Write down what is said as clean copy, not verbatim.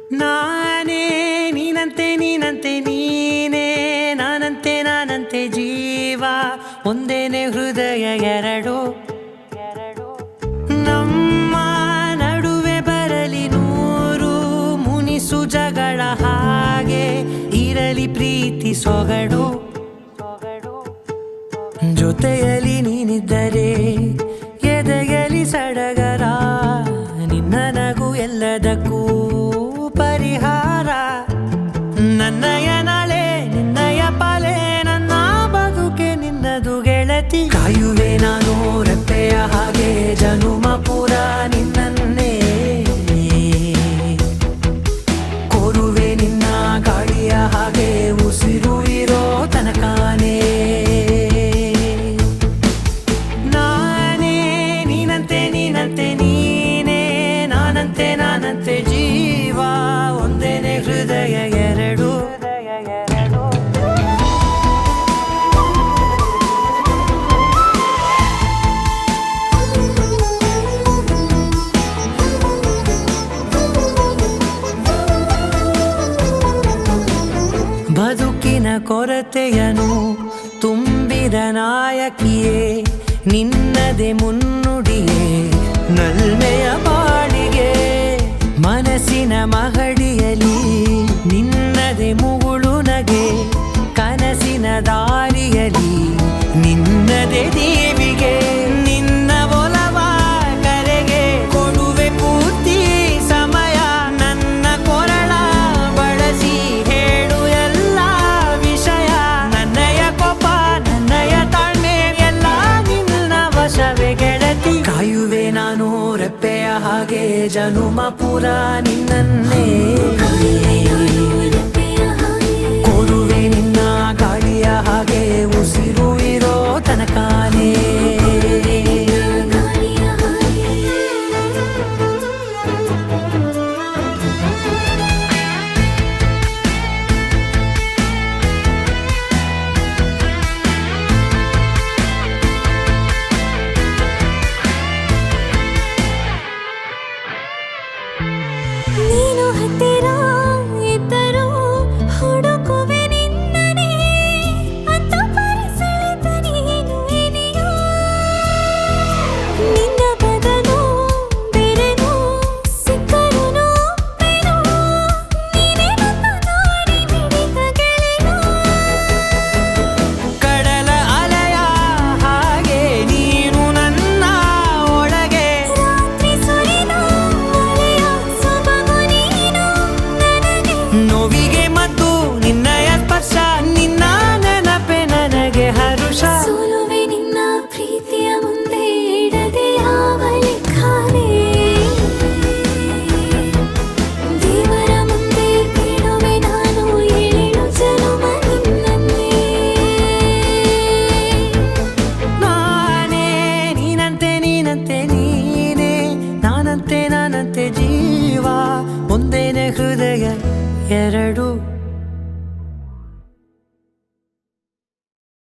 ನಾನೇ ನೀನಂತೆ ನೀನಂತೆ ನೀನೇ ನಾನಂತೆ ನಾನಂತೆ ಜೀವ ಒಂದೇನೆ ಹೃದಯ ಎರಡು ನಮ್ಮ ನಡುವೆ ಬರಲಿ ನೂರು ಮುನಿಸು ಜಗಳ ಹಾಗೆ ಇರಲಿ ಪ್ರೀತಿ ಸೊಗಡು ಜೊತೆಯಲ್ಲಿ ನೀನಿದ್ದರೆ ಎದೆಯಲಿ ಸಡಗರ ನಿನ್ನ ನಗು ಎಲ್ಲದಕ್ಕೂ ಪರಿಹಾರ ನನ್ನಯ ನಾಳೆ ನಿನ್ನಯ ಪಾಲೆ ನನ್ನ ಬದುಕೆ ನಿನ್ನದು ಗೆಳತಿ ಕಾಯುವೆ ನಾನು ರೆಪ್ಪೆಯ ಹಾಗೆ ಜನುಮ ಪುರ ನಿನ್ನನ್ನೇ ಕೋರುವೆ ನಿನ್ನ ಗಾಳಿಯ ಹಾಗೆ ಉಸಿರು ಇರೋ ತನಕಾನೇ ನಾನೇ ನೀನಂತೆ ನೀನಂತೆ ನೀನೇ ನಾನಂತೆ ನಾನಂತೆ ಜೀವ ಒಂದೇನೆ ಹೃದಯ ಎರಡು ಬದುಕಿನ ಕೊರತೆಯನು ತುಂಬಿದ ನಾಯಕಿಯೇ ನಿನ್ನದೆ ಮುನ್ನುಡಿಯೇ ನಲ್ಮೆಯ ಬಾಳಿಗೆ ಮನಸ್ಸಿನ ಮಹಡಿಯಲಿ ನಿನ್ನದೆ ಮುಗುಳು ನಗೆ ಕನಸಿನ ದಾರಿಯಲಿ ನಿನ್ನದೆ ದೀವಿಗೆ ನಿನ್ನ ಒಲವ ಕರೆಗೆ ಕೊಡುವೆ ಪೂರ್ತಿ ಸಮಯ ನನ್ನ ಕೊರಳ ಬಳಸಿ ಹೇಳು ಎಲ್ಲ ವಿಷಯ ನನ್ನಯ ಕೋಪ ನನ್ನಯ ತಾಳ್ಮೆ ಎಲ್ಲ ನಿನ್ನ ವಶವೇ ಗೆಳತಿ ಕಾಯುವೆ ನಾನು ರೆಪ್ಪೆಯ ಹಾಗೆ ಜನುಮ ಪುರ ನಿನ್ನನ್ನೇ ಕೋರುವೆ ನಿನ್ನ ಗಾಳಿಯ ಹಾಗೆ ಉಸಿರು ಇರೋ ತನಕಾನೇ